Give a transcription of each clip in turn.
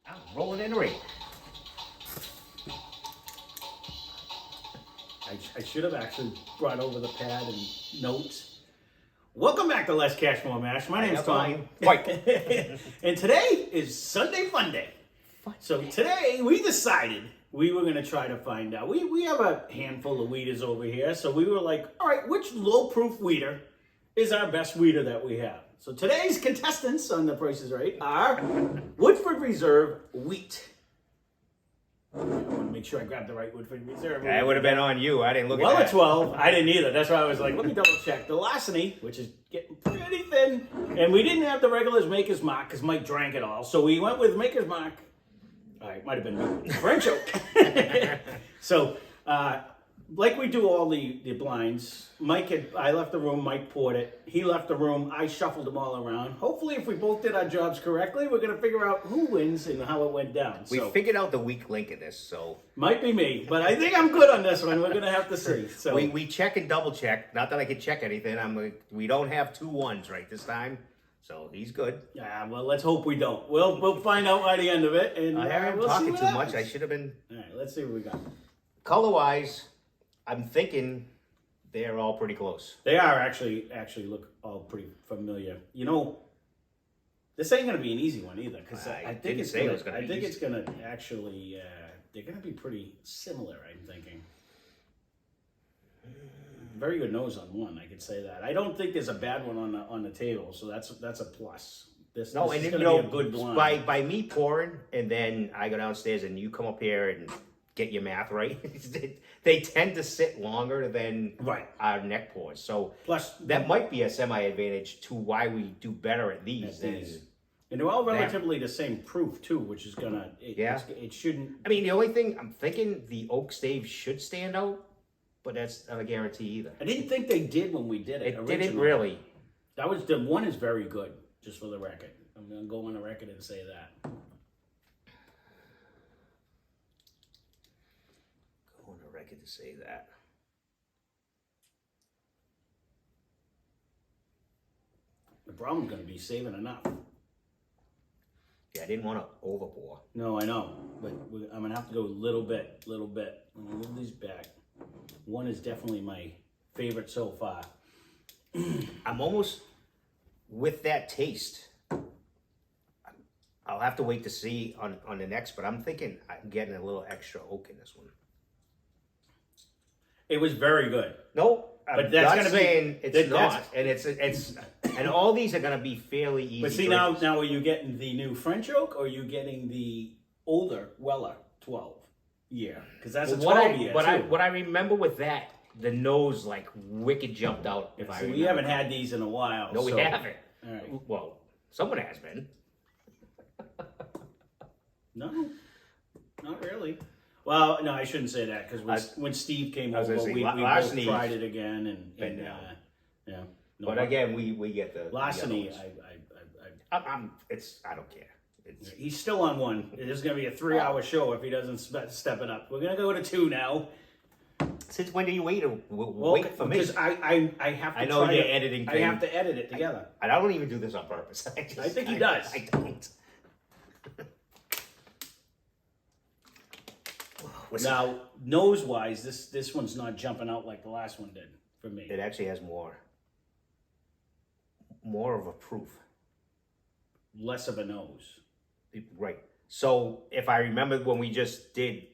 I'm rolling in the ring. I should have actually brought over the pad and notes. Welcome back to Less Cash, More Mash. My name's Tom. Right. And today is Sunday Funday. So today we decided we were going to try to find out. We have a handful of weeders over here. So we were like, all right, which low-proof weeder is our best weeder that we have? So today's contestants on The Price is Right are Woodford Reserve Wheat. I want to make sure I grab the right Woodford Reserve. That would have been on you. I didn't look at that. Well, at 12, I didn't either. That's why I was like, let me double check. The Larceny, which is getting pretty thin. And we didn't have the regulars Maker's Mark because Mike drank it all. So we went with Maker's Mark. All right, might have been French oak. So, like we do all the blinds, I left the room, Mike poured it. He left the room, I shuffled them all around. Hopefully, if we both did our jobs correctly, we're going to figure out who wins and how it went down. We figured out the weak link in this, so... Might be me, but I think I'm good on this one. We're going to have to see. So We check and double check. Not that I can check anything. We don't have 2 1s right this time, so he's good. Yeah, well, let's hope we don't. We'll find out by the end of it. And I haven't we'll talking see what too happens. much. I should have been... All right, let's see what we got. Color-wise, I'm thinking they're all pretty close. They are actually look all pretty familiar. You know, this ain't gonna be an easy one either because I think it's gonna actually they're gonna be pretty similar. I'm thinking. Very good nose on one, I could say that. I don't think there's a bad one on the table, so that's a plus. This is gonna be a good blind. By me pouring and then I go downstairs and you come up here and get your math right. They tend to sit longer than our neck pours. So plus that might be a semi-advantage to why we do better at these. And they're all relatively the same proof too, which is gonna it shouldn't. I mean, the only thing I'm thinking, the oak stave should stand out, but that's not a guarantee either. I didn't think they did when we did it. It didn't really. That was the one is very good, just for the record. I'm gonna go on the record and say that. Record to say that. The problem's going to be saving enough. Yeah, I didn't want to overpour. No, I know, but I'm going to have to go a little bit. I'm going to move these back. One is definitely my favorite so far. I'm almost with that taste. I'll have to wait to see on the next, but I'm thinking I'm getting a little extra oak in this one. It was very good. No, but that's going to be. It's not, and it's and all these are going to be fairly easy. But see now are you getting the new French oak or are you getting the older Weller 12 year? Because that's a 12 year. What I remember with that, the nose like wicked jumped out. We haven't had these in a while. No, we haven't. All right. Well, someone has been. No, not really. Well, no, I shouldn't say that because when Steve came over, we both tried it again, and yeah. No, but again, we get the Larceny. I don't care. He's still on one. It is going to be a 3-hour show if he doesn't step it up. We're going to go to 2 now. Since when do you wait for me? Because I have to. I know you're editing. I have to edit it together. I don't even do this on purpose. I think he does. I don't. Now, nose-wise, this one's not jumping out like the last one did for me. It actually has more of a proof. Less of a nose. Right. So, if I remember when we just did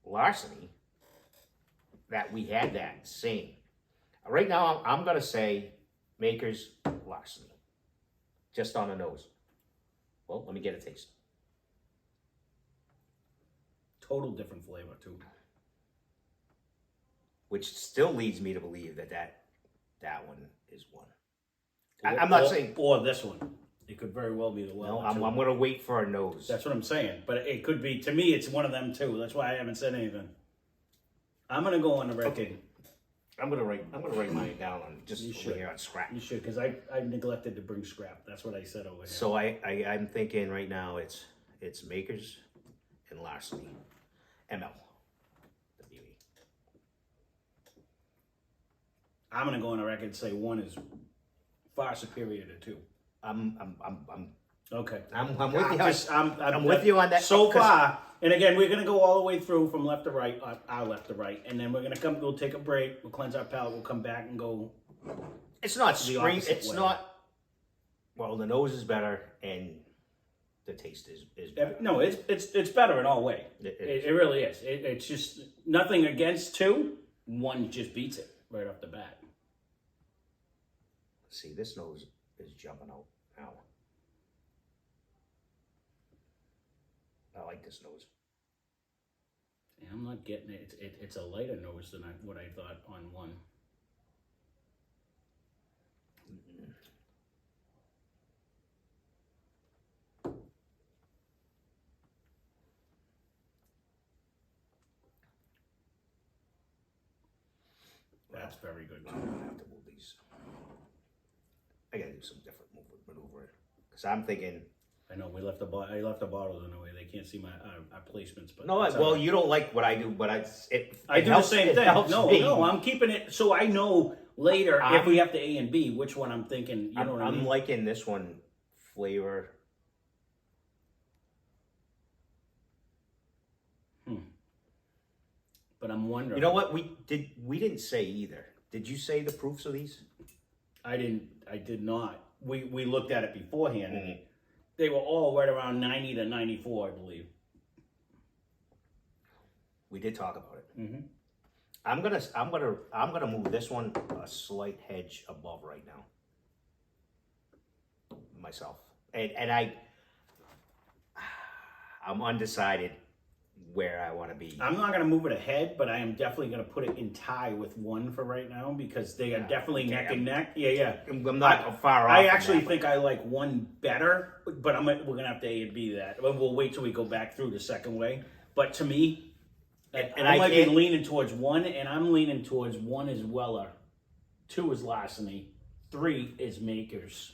Larceny, that we had that same. Right now, I'm going to say Maker's Larceny. Just on the nose. Well, let me get a taste. Total different flavor too. Which still leads me to believe that one is one. I'm not saying or this one. It could very well be the one. No, I'm going to wait for a nose. That's what I'm saying. But it could be. To me, it's one of them too. That's why I haven't said anything. I'm going to go on the record. Okay. I'm gonna write mine down on just over here on scrap. You should, because I neglected to bring scrap. That's what I said over here. So I'm thinking right now it's Makers and Larceny. ML. I'm gonna go on the record and say one is far superior to 2. I'm Okay. I'm with you. I'm with you on that. So far, and again, we're gonna go all the way through from left to right, our left to right, and then we're gonna come. We'll take a break. We'll cleanse our palate. We'll come back and go. It's not the scream. opposite It's way. not. Well, the nose is better, and the taste is better. No, it's better in all way. It It really is. It's just nothing against two. One just beats it right off the bat. See, this nose is jumping out now. I like this nose. Yeah, I'm not getting it. It's a lighter nose than what I thought on one. That's very good. I'm gonna have to move these. I gotta do some different maneuvering because I'm thinking. I know we left the I left the bottles in a way. They can't see my our placements, but No, that's well, all right. you don't like what I do, but I do helps, the same it thing. helps No, me. no, I'm keeping it so I know later if we have to A and B, which one I'm thinking. You know what I mean? I'm liking this one flavor. But I'm wondering. You know what we didn't say either. Did you say the proofs of these? I didn't. I did not. We looked at it beforehand, and Mhm. they were all right around 90 to 94, I believe. We did talk about it. Mm-hmm. I'm gonna move this one a slight hedge above right now. Myself, and I'm undecided where I want to be. I'm not going to move it ahead, but I am definitely going to put it in tie with one for right now because they are definitely neck and neck. Yeah. I'm not far off. I actually think I like one better, but we're going to have to A and B that. We'll wait till we go back through the second way. But to me, and I I might be can't- leaning towards one, and I'm leaning towards one is Weller, 2 is Larceny, 3 is Makers.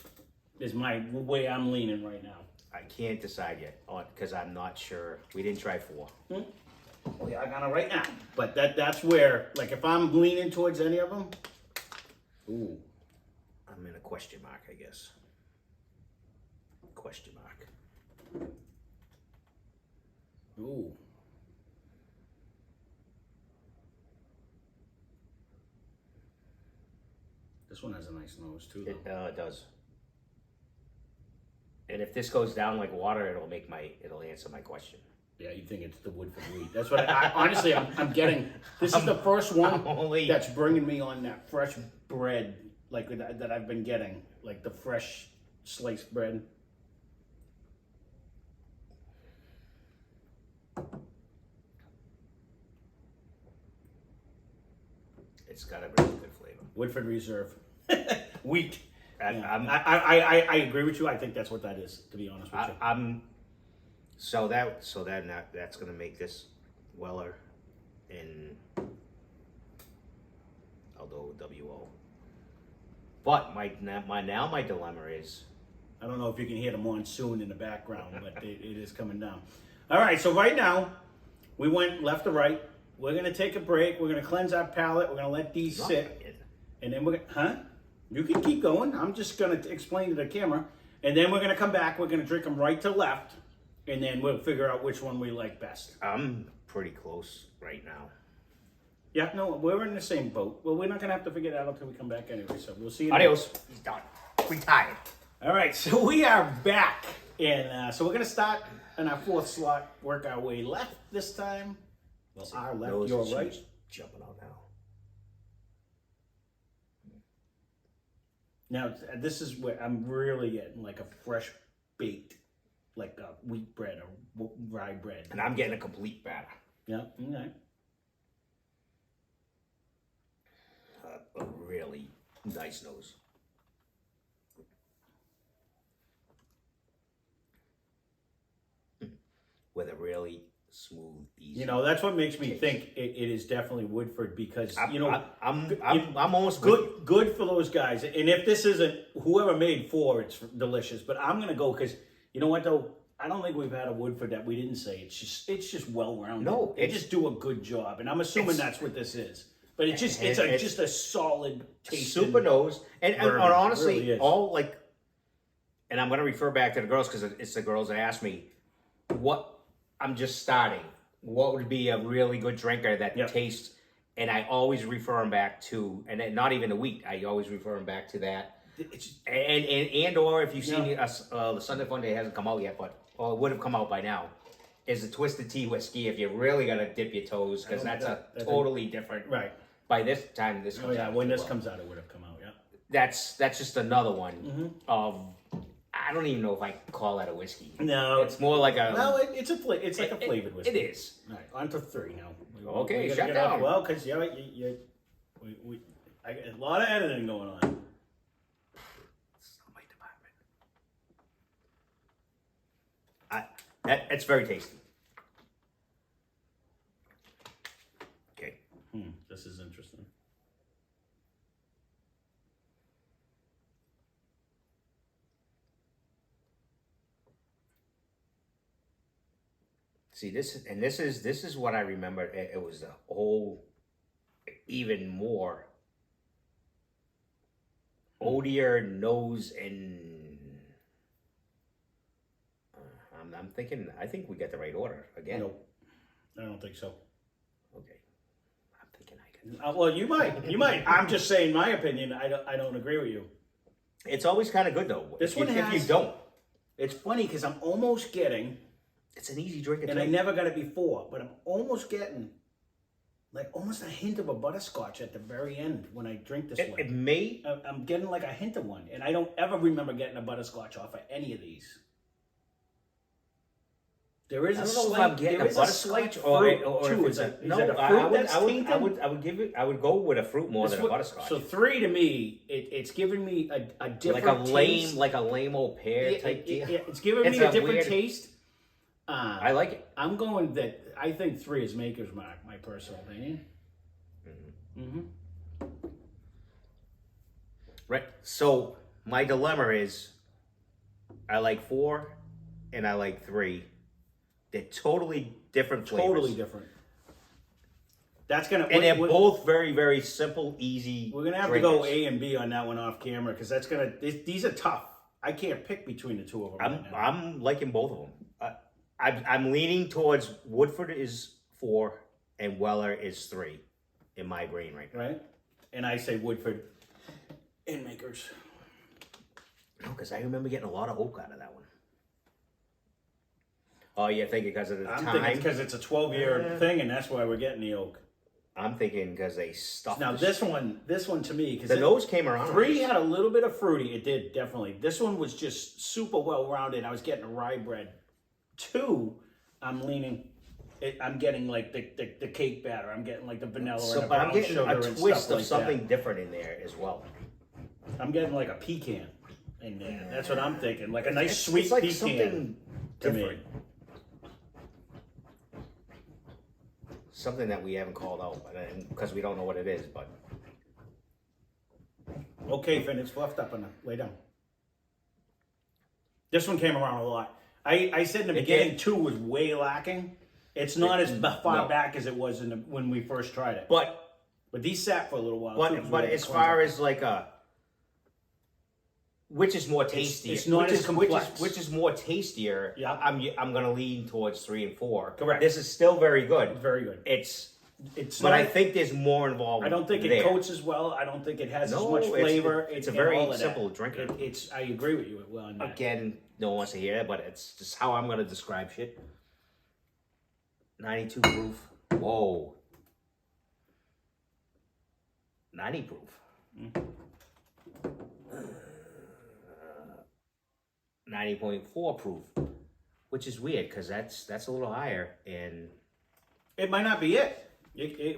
Is my way I'm leaning right now. I can't decide yet on because I'm not sure. We didn't try 4. We are gonna right now, but that's where, like, if I'm leaning towards any of them, ooh, I'm in a question mark, I guess. Question mark. ooh. This one has a nice nose too, though. It does. And if this goes down like water, it'll answer my question. Yeah, you think it's the Woodford Wheat. That's what I honestly, I'm getting. This is the first one that's bringing me on that fresh bread, like that I've been getting, like the fresh sliced bread. It's got a really good flavor. Woodford Reserve Wheat. And Yeah. I agree with you. I think that's what that is, to be honest with you. That's gonna make this Weller in although WO. But my dilemma is I don't know if you can hear the monsoon in the background, but it is coming down. All right, so right now, we went left to right. We're going to take a break. We're going to cleanse our palate. We're going to let these sit. And then we're going to, huh? You can keep going. I'm just going to explain to the camera. And then we're going to come back. We're going to drink them right to left. And then we'll figure out which one we like best. I'm pretty close right now. Yeah, no, we're in the same boat. Well, we're not going to have to figure it out until we come back anyway. So we'll see you Adios. He's done. Retired. All right, so we are back, and so we're gonna start in our 4th slot, work our way left this time. Well, our left, Nose your is right. jumping out now. Now, this is where I'm really getting like a fresh baked, like a wheat bread or rye bread. And I'm getting a complete batter. Yeah, okay. A really nice nose. With a really smooth, easy. You know, that's what makes me think it is definitely Woodford because, I'm almost good for those guys. And if this isn't, whoever made 4, it's delicious. But I'm going to go because, you know what, though? I don't think we've had a Woodford that we didn't say. It's just well-rounded. No, they just do a good job. And I'm assuming that's what this is. But it's just a solid taste. super nose. And honestly, really is. all like and I'm going to refer back to the girls because it's the girls that asked me, what I'm just starting. What would be a really good drinker that tastes? And I always refer them back to, and then not even the wheat. I always refer them back to that. And or if you've seen us, the Sunday Funday hasn't come out yet, but or it would have come out by now. Is the Twisted Tea whiskey if you really got to dip your toes because that's totally different. Right. By this time, this comes out. When this comes out, it would have come out. Yeah. That's just another one of. I don't even know if I call that a whiskey. No, it's more like a. No, it's like a flavored whiskey. It is. All right, on to 3 now. Okay, shut down. Well, because a lot of editing going on. It's not my department. It's very tasty. Okay. This is interesting. See this is what I remember. It was the whole, even more oatier nose and. I'm thinking. I think we got the right order again. Nope, I don't think so. Okay, I'm thinking I got. Well, you might. I'm just saying my opinion. I don't agree with you. It's always kind of good though. This one if you don't. It's funny because I'm almost getting. It's an easy drink. And I never got it before, but I'm almost getting like almost a hint of a butterscotch at the very end when I drink this one. It may. I'm getting like a hint of one, and I don't ever remember getting a butterscotch off of any of these. There is I a don't know slight, if I'm getting a butterscotch or if it's a no. I would give it. I would go with a fruit more than a butterscotch. So 3 to me, it's giving me a different taste. like a lame old pear type deal. It's giving me a different taste. I like it. I'm going that. I think 3 is Maker's Mark. My personal opinion. Right. So my dilemma is, I like 4, and I like 3. They're totally different flavors. Totally different. That's gonna. And they're both very, very simple, easy. We're gonna have to go A and B on that one off camera because that's gonna. These are tough. I can't pick between the 2 of them. I'm liking both of them. I'm leaning towards Woodford is 4 and Weller is 3 in my brain right now. Right? And I say Woodford and Makers. No, because I remember getting a lot of oak out of that one. Oh, you're thinking because of the time? I'm thinking because it's a 12-year thing and that's why we're getting the oak. I'm thinking because they stuffed Now this one to me, because the nose came around. 3 had a little bit of fruity. It did, definitely. This one was just super well-rounded. I was getting a rye bread. 2, I'm getting like the cake batter. I'm getting like the vanilla and the brown I'm getting sugar a and twist stuff of like something that. different in there as well. I'm getting like a pecan in there. That's what I'm thinking. Like a nice sweet it's like pecan something to different. me. Something that we haven't called out, because we don't know what it is. But okay, Finn, it's fluffed up enough. Lay down. This one came around a lot. I said in the beginning 2 was way lacking. It's not as far back as it was when we first tried it. But these sat for a little while. But as far as like which is more tastier? It's not as complex. Which is more tastier? Yeah. I'm gonna lean towards 3 and 4. Correct. This is still very good. Very good. It's but I think there's more involved. I don't think it coats as well. I don't think it has as much flavor. It's a very simple drinker. I agree with you on that. Again, no one wants to hear it, but it's just how I'm gonna describe shit. 92 proof. Whoa. 90 proof. 90.4 proof, which is weird because that's a little higher, and it might not be it.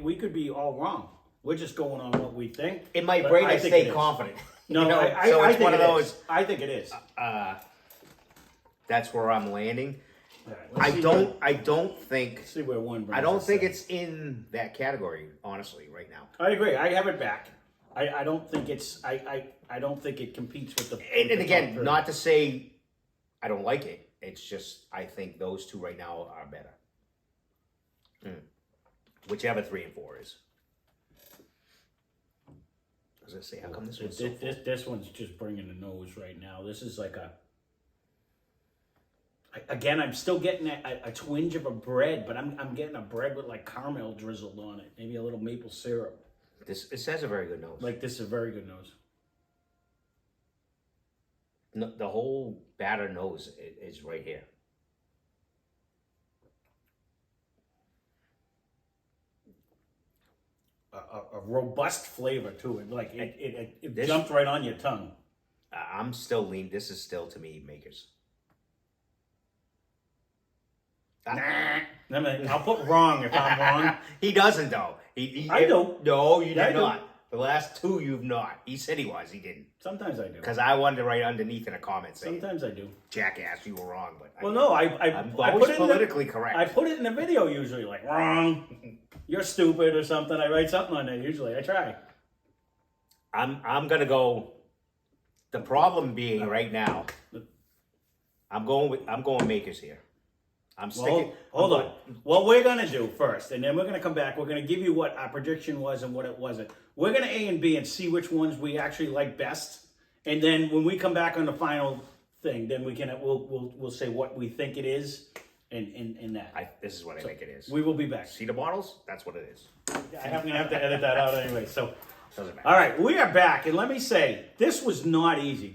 We could be all wrong. We're just going on what we think. In my brain, I stay confident. No, so it's one of those. I think it is. That's where I'm landing. Right, I don't think. See where one. I don't think it's in that category, honestly, right now. I agree. I have it back. I don't think it's. I don't think it competes with the. And again, not to say I don't like it. It's just I think those 2 right now are better. Whichever 3 and 4 is. I was gonna say, how come this one's this one's just bringing the nose right now. This is like a Again, I'm still getting a twinge of a bread, but I'm getting a bread with like caramel drizzled on it, maybe a little maple syrup. It says a very good nose. Like this is a very good nose. No, the whole batter nose is right here. A robust flavor to it, like it This- jumped right on your tongue. I'm still lean. This is still to me Makers. I'll put wrong if I'm wrong. He doesn't though. I don't. No, you Yeah, I did do. not. The last two you've not. He said he was. He didn't. Sometimes I do. Because I wanted to write underneath in a comment saying, Sometimes I do. "Jackass, you were wrong." But Well, no, I'm I always put it politically in the, correct. I put it in the video usually, like wrong. You're stupid or something. I write something on there usually. I try. I'm gonna go. The problem being right now, I'm going Makers here. I'm sticking. Hold on. What we're gonna do first, and then we're gonna come back. We're gonna give you what our prediction was and what it wasn't. We're gonna A and B and see which ones we actually like best, and then when we come back on the final thing, then we'll say what we think it is, and that. This is what I think it is. We will be back. See the bottles? That's what it is. I'm gonna have to edit that out anyway. So. Doesn't matter. All right, we are back, and let me say, this was not easy.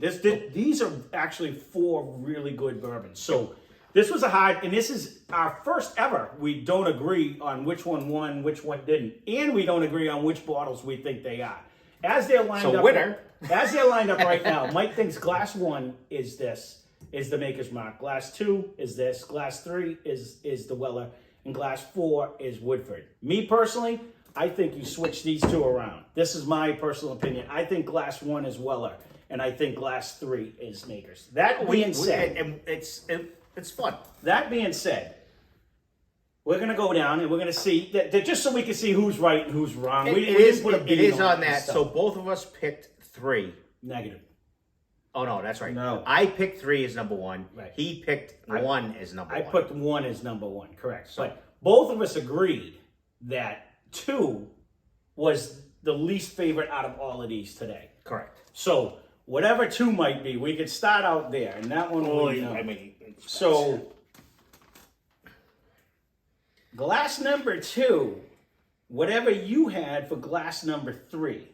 These are actually 4 really good bourbons. So this was a hard, and this is our first ever. We don't agree on which one won, which one didn't, and we don't agree on which bottles we think they are. As they're lined So up, winner. As they're lined up right now, Mike thinks glass 1 is the Maker's Mark. Glass 2 is this. Glass 3 is the Weller, and glass 4 is Woodford. Me personally, I think you switch these 2 around. This is my personal opinion. I think glass 1 is Weller, and I think glass 3 is Makers. That being said, and it's fun. that being said, we're gonna go down and we're gonna see that just so we can see who's right and who's wrong. It beat is on it and that. stuff. So both of us picked 3. Negative. Oh no, that's right. No. I picked 3 as number 1. Right. He picked 1 as number 1. I put 1 as number 1, correct. But both of us agreed that 2 was the least favorite out of all of these today. Correct. So whatever 2 might be, we could start out there, and that one we know. I mean, So glass number 2, whatever you had for glass number 3.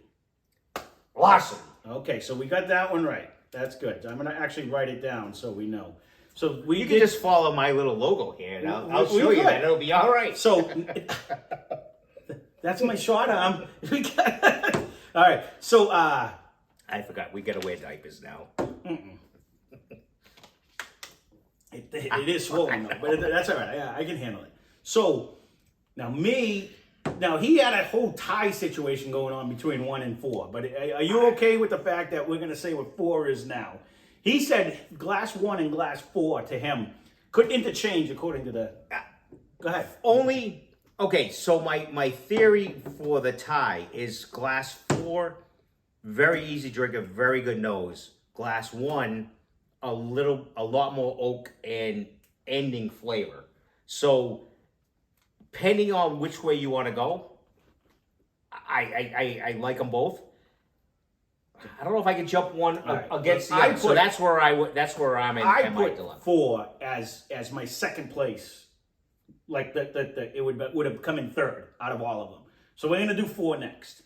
Larceny. Okay, so we got that one right. That's good. I'm gonna actually write it down so we know. So You can just follow my little logo here, and I'll We show you could. that. It'll be all right. So that's my short arm. All right. So I forgot. We gotta wear diapers now. it is swollen though, but that's all right. Yeah, I can handle it. So now he had a whole tie situation going on between 1 and 4. But are you okay with the fact that we're going to say what 4 is now? He said glass 1 and glass 4 to him could interchange according to the. Go ahead. Only okay. So my theory for the tie is glass 4, very easy drinker, very good nose. Glass 1, a lot more oak and ending flavor. So, depending on which way you want to go, I like them both. I don't know if I can jump one right. against the other. So that's where I'm in I my put dilemma. 4 as my second place. Like it would have come in third out of all of them. So we're gonna do 4 next.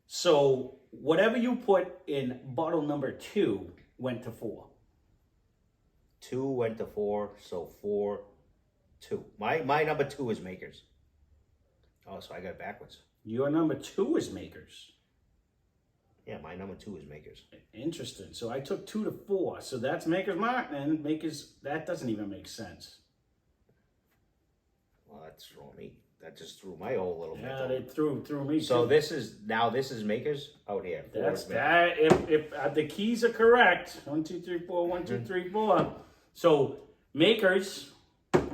So whatever you put in bottle number 2 went to 4. 2 went to 4, so 4, 2. My number 2 is Makers. Oh, so I got it backwards. Your number 2 is Makers. Yeah, my number 2 is Makers. Interesting. So I took 2 to 4. So that's Maker's Mark, and Makers. That doesn't even make sense. Well, that's throwing me. That just threw my whole little bit. Yeah, they threw me. So too. this is Makers out here. 4 That's is Makers. that. If the keys are correct, 1, 2, 3, 4, 1, 2, 3, 4. So Makers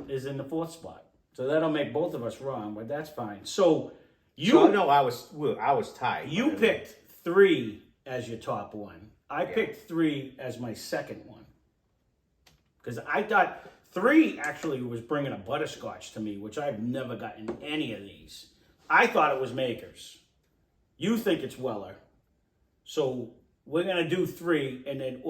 is in the 4th spot. So that'll make both of us wrong, but that's fine. So I was tied. You picked 3 as your top one. I picked 3 as my second one. Because I thought 3 actually was bringing a butterscotch to me, which I've never gotten any of these. I thought it was Makers. You think it's Weller. So we're going to do 3, and then,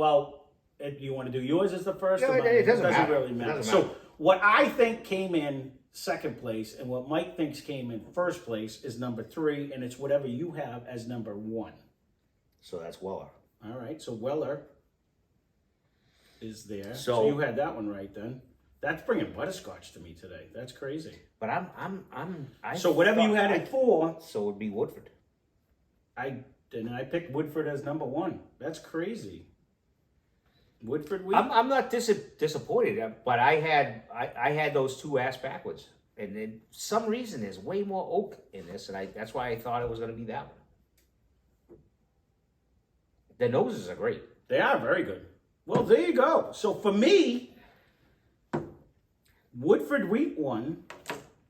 Do you want to do yours as the first? No, or mine? it doesn't matter. really It matter. doesn't So matter. what I think came in second place and what Mike thinks came in first place is number 3, and it's whatever you have as number 1. So that's Weller. All right, so Weller is there. So- So you had that one right then. That's bringing butterscotch to me today. That's crazy. But So whatever you had I at 4, So it would be Woodford. I picked Woodford as number 1. That's crazy. Woodford Wheat. I'm not disappointed, but I had those 2 ass backwards, and then some reason there's way more oak in this, and that's why I thought it was going to be that one. The noses are great. They are very good. Well, there you go. So for me, Woodford Wheat won,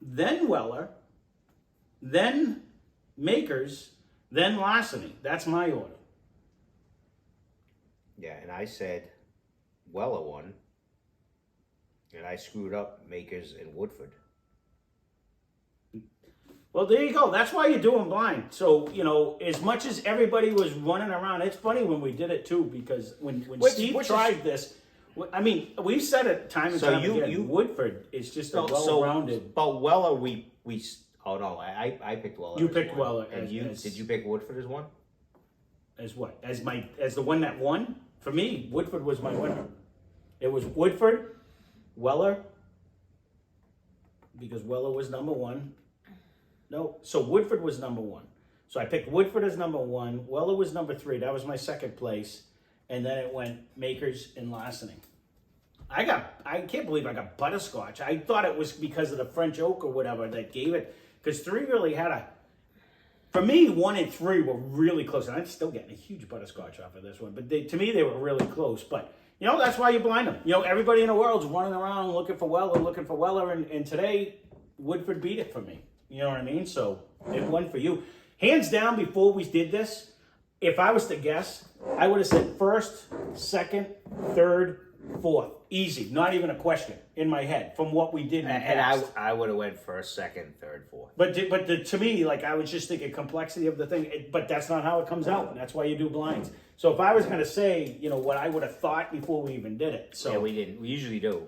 then Weller, then Makers, then Larceny. That's my order. Yeah, and I said Weller won, and I screwed up Makers and Woodford. Well, there you go. That's why you're doing blind. So, as much as everybody was running around, it's funny when we did it too, because when Steve tried this, I mean, we've said it time and So time you- again, Woodford is just a So- well-rounded. But Weller, oh no, I picked Weller. You as picked one. Weller and did you pick Woodford as one? As what? As the one that won? For me, Woodford was my winner. It was Woodford, Weller, because Weller was number 1. No, so Woodford was number 1. So I picked Woodford as number 1. Weller was number 3. That was my second place. And then it went Makers and Larceny. I can't believe I got butterscotch. I thought it was because of the French oak or whatever that gave it. Because 3 really had for me, 1 and 3 were really close. And I'm still getting a huge butterscotch off of this one. But to me, they were really close. But, that's why you blind them. Everybody in the world's running around looking for Weller. And today, Woodford beat it for me. You know what I mean? So it won for you. Hands down, before we did this, if I was to guess, I would have said first, second, third, fourth. Easy. Not even a question in my head from what we did in the past. And I would have went first, second, third, fourth. But to me, I was just thinking complexity of the thing. But that's not how it comes out. And that's why you do blinds. So if I was going to say, what I would have thought before we even did it. So Yeah, we didn't. We usually do.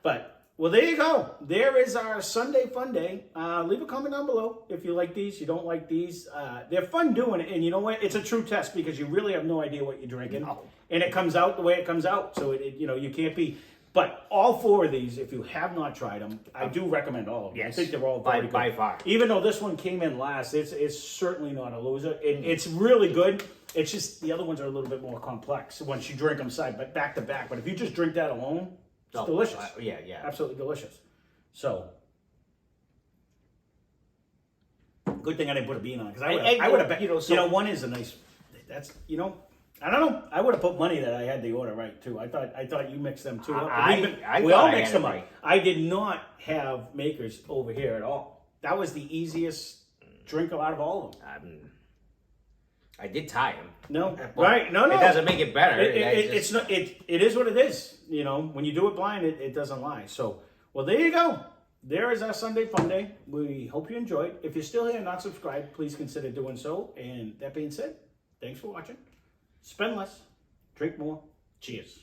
But well, there you go. There is our Sunday Funday. Leave a comment down below if you like these, you don't like these. They're fun doing it, and you know what? It's a true test because you really have no idea what you're drinking, and it comes out the way it comes out. So you can't be. But all 4 of these, if you have not tried them, I do recommend all of them. Yes, I think they're all by very good. by far. Even though this one came in last, it's certainly not a loser. It's really good. It's just the other ones are a little bit more complex once you drink them back to back. But if you just drink that alone, it's delicious. Yeah. Absolutely delicious. So, good thing I didn't put a bean on because I would have bet. One is a nice. That's I don't know. I would have put money that I had the order right too. I thought you mixed them too. We all mixed them up. Right. I did not have Makers over here at all. That was the easiest drink out of all of them. I did tie him. No, right? No. It doesn't make it better. It's not. It is what it is. When you do it blind, it doesn't lie. So, well, there you go. There is our Sunday Funday. We hope you enjoyed. If you're still here and not subscribed, please consider doing so. And that being said, thanks for watching. Spend less, drink more. Cheers.